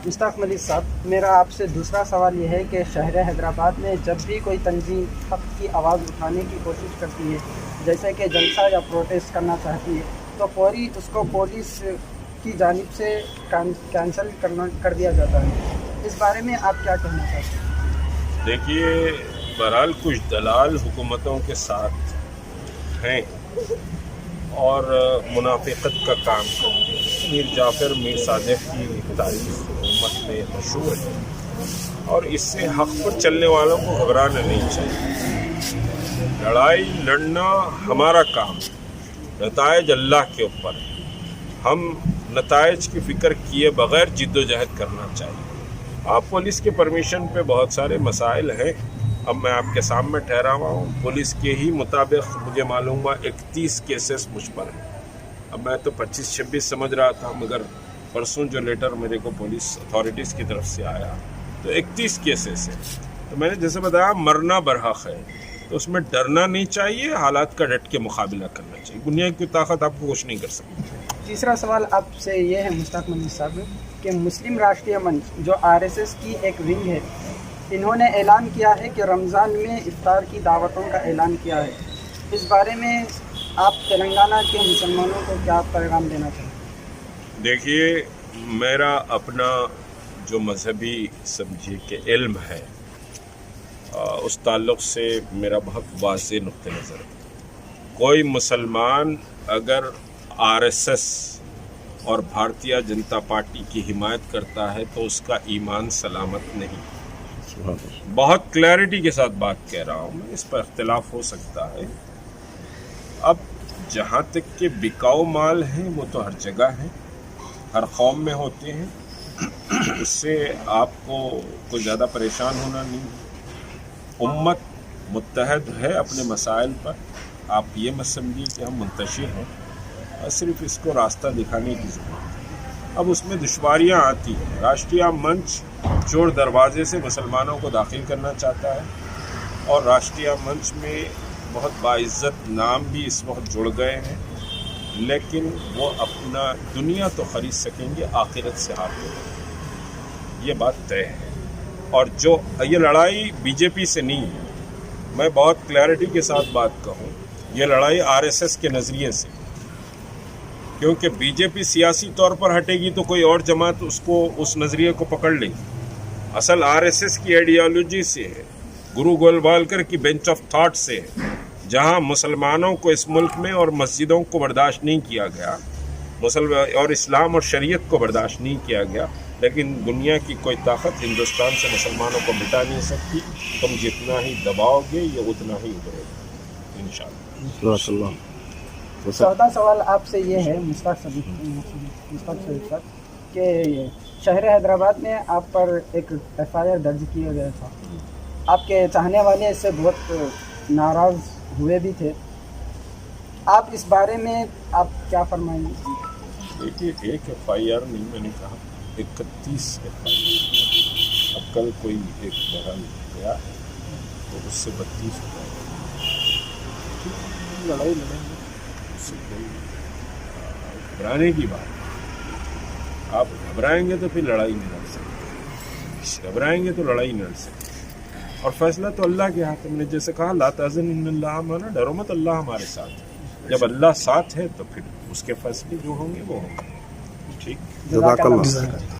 مشتاق ملک صاحب، میرا آپ سے دوسرا سوال یہ ہے کہ شہر حیدرآباد میں جب بھی کوئی تنظیم حق کی آواز اٹھانے کی کوشش کرتی ہے، جیسے کہ جلسہ یا پروٹیسٹ کرنا چاہتی ہے، تو فوری اس کو پولیس کی جانب سے کینسل کر دیا جاتا ہے۔ اس بارے میں آپ کیا کہنا چاہتے ہیں؟ دیکھیے، بہرحال کچھ دلال حکومتوں کے ساتھ ہیں اور منافقت کا کام کرتے ہیں۔ میر جعفر میر صادق کی تاریخ امت میں مشہور ہے اور اس سے حق پر چلنے والوں کو گھبرانا نہیں چاہیے۔ لڑائی لڑنا ہمارا کام ہے، نتائج اللہ کے اوپر ہے۔ ہم نتائج کی فکر کیے بغیر جد و جہد کرنا چاہیے۔ آپ پولیس کے پرمیشن پہ بہت سارے مسائل ہیں۔ اب میں آپ کے سامنے ٹھہرا ہوا ہوں، پولیس کے ہی مطابق مجھے معلوم ہوا 31 کیسز مجھ پر ہیں۔ اب میں تو 25-26 سمجھ رہا تھا، مگر پرسوں جو لیٹر میرے کو پولیس اتھارٹیز کی طرف سے آیا تو 31 کیسز ہیں۔ تو میں نے جیسے بتایا، مرنا برحق ہے، تو اس میں ڈرنا نہیں چاہیے، حالات کا ڈٹ کے مقابلہ کرنا چاہیے۔ دنیا کی طاقت آپ کو کچھ نہیں کر سکتی۔ تیسرا سوال آپ سے یہ ہے مشتاق ملک صاحب کہ مسلم راشٹریہ منچ جو RSS کی ایک ونگ ہے، انہوں نے اعلان کیا ہے کہ رمضان میں افطار کی دعوتوں کا اعلان کیا ہے۔ اس بارے میں آپ تلنگانہ کے مسلمانوں کو کیا پیغام دینا چاہیں؟ دیکھیے، میرا اپنا جو مذہبی سمجھیے کہ علم ہے، اس تعلق سے میرا بہت واضح نقطہ نظر ہے۔ کوئی مسلمان اگر RSS اور بھارتیہ جنتا پارٹی کی حمایت کرتا ہے تو اس کا ایمان سلامت نہیں۔ بہت کلیئرٹی کے ساتھ بات کہہ رہا ہوں میں، اس پر اختلاف ہو سکتا ہے۔ اب جہاں تک کہ بکاؤ مال ہیں، وہ تو ہر جگہ ہیں، ہر قوم میں ہوتے ہیں، اس سے آپ کو کوئی زیادہ پریشان ہونا نہیں۔ امت متحد ہے اپنے مسائل پر، آپ یہ مت سمجھیے کہ ہم منتشر ہیں، اور صرف اس کو راستہ دکھانے کی ضرورت ہے۔ اب اس میں دشواریاں آتی ہیں۔ راشٹریہ منچ چور دروازے سے مسلمانوں کو داخل کرنا چاہتا ہے، اور راشٹریہ منچ میں بہت باعزت نام بھی اس وقت جڑ گئے ہیں، لیکن وہ اپنا دنیا تو خرید سکیں گے، آخرت سے ہاتھ دھو یہ بات طے ہے۔ اور جو یہ لڑائی BJP سے نہیں ہے، میں بہت کلیئرٹی کے ساتھ بات کہوں، یہ لڑائی RSS کے نظریے سے، کیونکہ BJP سیاسی طور پر ہٹے گی تو کوئی اور جماعت اس نظریے کو پکڑ لے گی۔ اصل RSS کی آئیڈیالوجی سے ہے، گرو گولوالکر کی بینچ آف تھاٹ سے ہے، جہاں مسلمانوں کو اس ملک میں اور مسجدوں کو برداشت نہیں کیا گیا، اور اسلام اور شریعت کو برداشت نہیں کیا گیا، لیکن دنیا کی کوئی طاقت ہندوستان سے مسلمانوں کو مٹا نہیں سکتی۔ تم جتنا ہی دباؤ گے یہ اتنا ہی ابھرے گا انشاءاللہ۔ چوتھا سوال آپ سے یہ ہے مشتاق صاحب کہ شہر حیدرآباد میں آپ پر ایک FIR درج کیا گیا تھا، آپ کے چاہنے والے اس سے بہت ناراض ہوئے بھی تھے، آپ اس بارے میں آپ کیا فرمائیں گے؟ دیکھیے، ایک FIR نہیں، میں نے کہا 31 FIR۔ اب کل کوئی ایک بہرحال گیا تو اس سے 32 ہو جائے گا۔ لڑائی لڑیں گے، اس سے کوئی گھبرانے کی بات نہیں۔ آپ گھبرائیں گے تو پھر لڑائی نہیں لڑ سکتے، گھبرائیں گے تو لڑائی نہیں لڑ سکتے، اور فیصلہ تو اللہ کے ہاتھ ہے۔ میں نے جیسے کہا، لا تحزن ان اللہ معنا، ڈرو مت، اللہ ہمارے ساتھ ہے۔ جب اللہ ساتھ ہے تو پھر اس کے فیصلے جو ہوں گے وہ ہوں گے۔ ٹھیک، جزاک اللہ۔